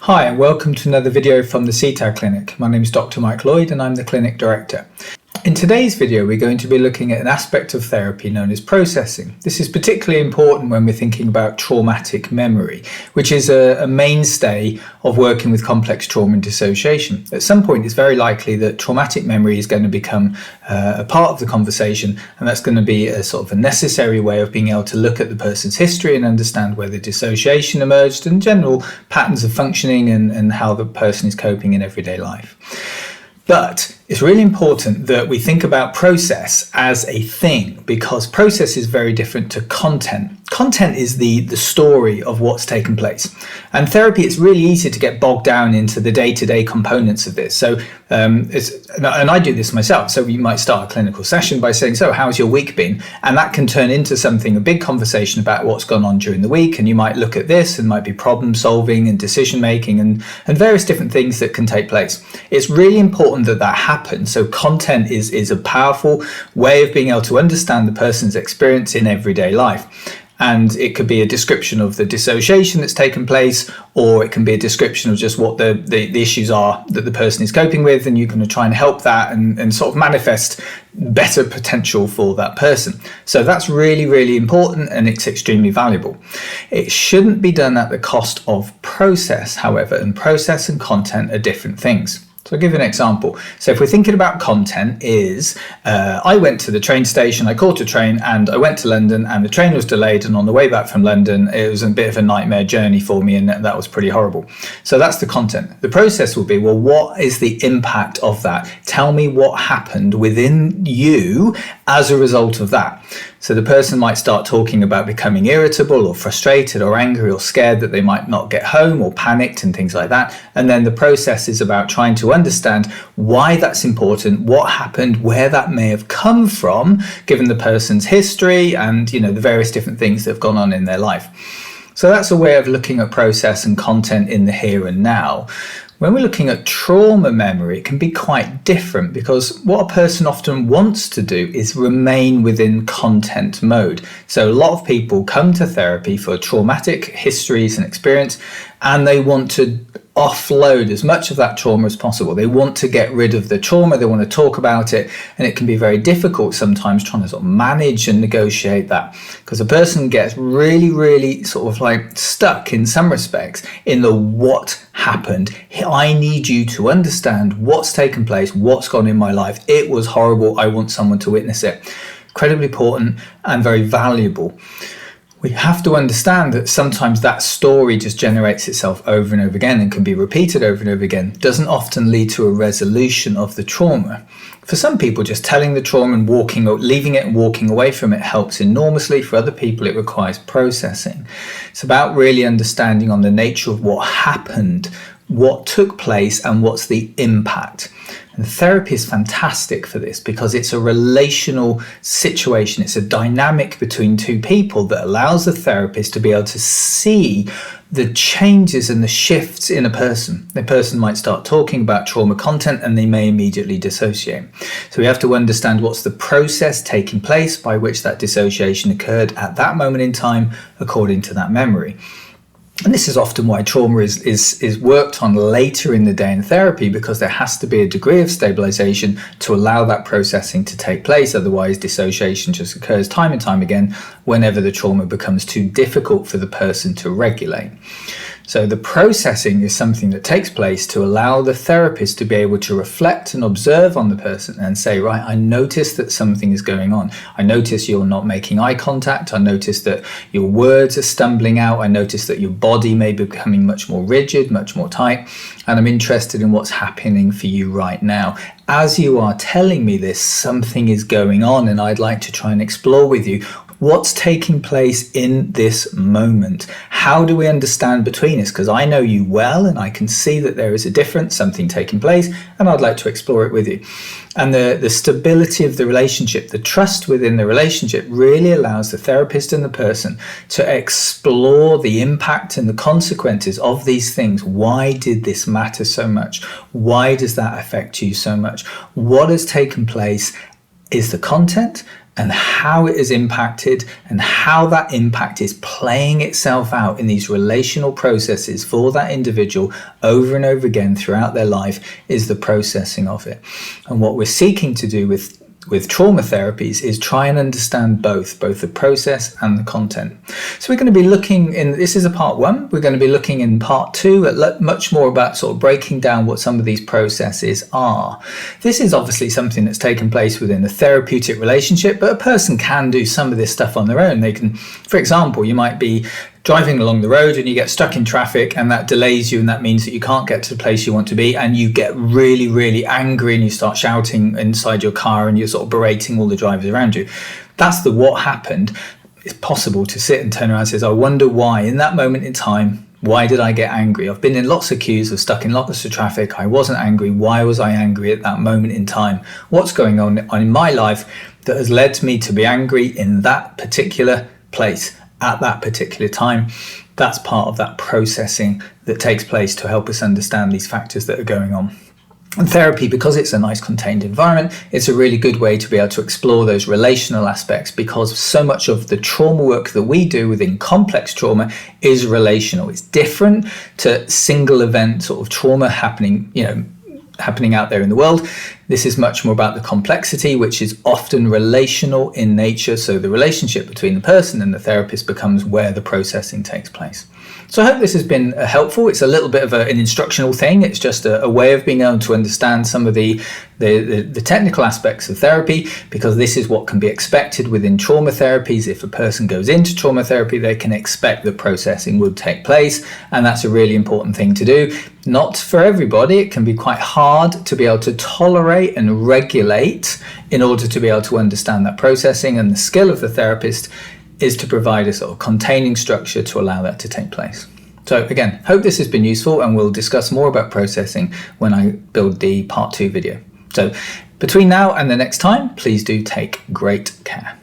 Hi and welcome to another video from the CTAD Clinic. My name is Dr. Mike Lloyd and I'm the Clinic Director. In today's video we're going to be looking at an aspect of therapy known as processing. This is particularly important when we're thinking about traumatic memory, which is a mainstay of working with complex trauma and dissociation. At some point it's very likely that traumatic memory is going to become a part of the conversation, and that's going to be a sort of a necessary way of being able to look at the person's history and understand where the dissociation emerged and general patterns of functioning and how the person is coping in everyday life. But it's really important that we think about process as a thing, because process is very different to content. Content is the story of what's taken place. And therapy, it's really easy to get bogged down into the day-to-day components of this. So, and I do this myself. So you might start a clinical session by saying, so how's your week been? And that can turn into something, a big conversation about what's gone on during the week. And you might look at this and might be problem solving and decision making and various different things that can take place. It's really important that that happens. So content is a powerful way of being able to understand the person's experience in everyday life. And it could be a description of the dissociation that's taken place, or it can be a description of just what the issues are that the person is coping with, and you can try and help that and sort of manifest better potential for that person. So that's really, really important, and it's extremely valuable. It shouldn't be done at the cost of process, however, and process and content are different things. So I'll give you an example. So if we're thinking about content is, I went to the train station, I caught a train and I went to London and the train was delayed, and on the way back from London it was a bit of a nightmare journey for me and that was pretty horrible. So that's the content. The process will be, well, what is the impact of that? Tell me what happened within you as a result of that. So the person might start talking about becoming irritable or frustrated or angry or scared that they might not get home or panicked and things like that. And then the process is about trying to understand why that's important, what happened, where that may have come from, given the person's history and, the various different things that have gone on in their life. So that's a way of looking at process and content in the here and now. When we're looking at trauma memory, it can be quite different, because what a person often wants to do is remain within content mode. So a lot of people come to therapy for traumatic histories and experience, and they want to offload as much of that trauma as possible. They want to get rid of the trauma, they want to talk about it, and it can be very difficult sometimes trying to sort of manage and negotiate that, because a person gets really, really sort of like stuck in some respects in the what happened. I need you to understand what's taken place, what's gone in my life. It was horrible. I want someone to witness it. Incredibly important and very valuable. We have to understand that sometimes that story just generates itself over and over again and can be repeated over and over again. Doesn't often lead to a resolution of the trauma. For some people, just telling the trauma and leaving it and walking away from it helps enormously. For other people, it requires processing. It's about really understanding on the nature of what happened, what took place, and what's the impact. And therapy is fantastic for this, because it's a relational situation. It's a dynamic between two people that allows the therapist to be able to see the changes and the shifts in a person. The person might start talking about trauma content and they may immediately dissociate. So we have to understand what's the process taking place by which that dissociation occurred at that moment in time according to that memory. And this is often why trauma is worked on later in the day in therapy, because there has to be a degree of stabilization to allow that processing to take place. Otherwise, dissociation just occurs time and time again whenever the trauma becomes too difficult for the person to regulate. So the processing is something that takes place to allow the therapist to be able to reflect and observe on the person and say, right, I notice that something is going on. I notice you're not making eye contact. I notice that your words are stumbling out. I notice that your body may be becoming much more rigid, much more tight. And I'm interested in what's happening for you right now. As you are telling me this, something is going on, and I'd like to try and explore with you what's taking place in this moment. How do we understand between us? Because I know you well and I can see that there is a difference, something taking place, and I'd like to explore it with you. And the stability of the relationship, the trust within the relationship really allows the therapist and the person to explore the impact and the consequences of these things. Why did this matter so much? Why does that affect you so much? What has taken place is the content, and how it is impacted and how that impact is playing itself out in these relational processes for that individual over and over again throughout their life is the processing of it. And what we're seeking to do with trauma therapies is try and understand both the process and the content. So we're going to be looking in, this is a part 1, we're going to be looking in part 2 at much more about sort of breaking down what some of these processes are. This is obviously something that's taken place within a therapeutic relationship, but a person can do some of this stuff on their own. They can, for example, you might be driving along the road and you get stuck in traffic, and that delays you, and that means that you can't get to the place you want to be, and you get really, really angry and you start shouting inside your car and you're sort of berating all the drivers around you. That's what happened. It's possible to sit and turn around and say, I wonder why in that moment in time, why did I get angry? I've been in lots of queues, I've stuck in lots of traffic, I wasn't angry. Why was I angry at that moment in time? What's going on in my life that has led me to be angry in that particular place at that particular time? That's part of that processing that takes place to help us understand these factors that are going on. And therapy, because it's a nice contained environment, it's a really good way to be able to explore those relational aspects, because so much of the trauma work that we do within complex trauma is relational. It's different to single event sort of trauma happening out there in the world. This is much more about the complexity, which is often relational in nature. So the relationship between the person and the therapist becomes where the processing takes place. So I hope this has been helpful. It's a little bit of an instructional thing. It's just a way of being able to understand some of the technical aspects of therapy, because this is what can be expected within trauma therapies. If a person goes into trauma therapy, they can expect that processing would take place, and that's a really important thing to do. Not for everybody. It can be quite hard to be able to tolerate and regulate in order to be able to understand that processing, and the skill of the therapist is to provide a sort of containing structure to allow that to take place. So again, hope this has been useful, and we'll discuss more about processing when I build the part 2 video. So between now and the next time, please do take great care.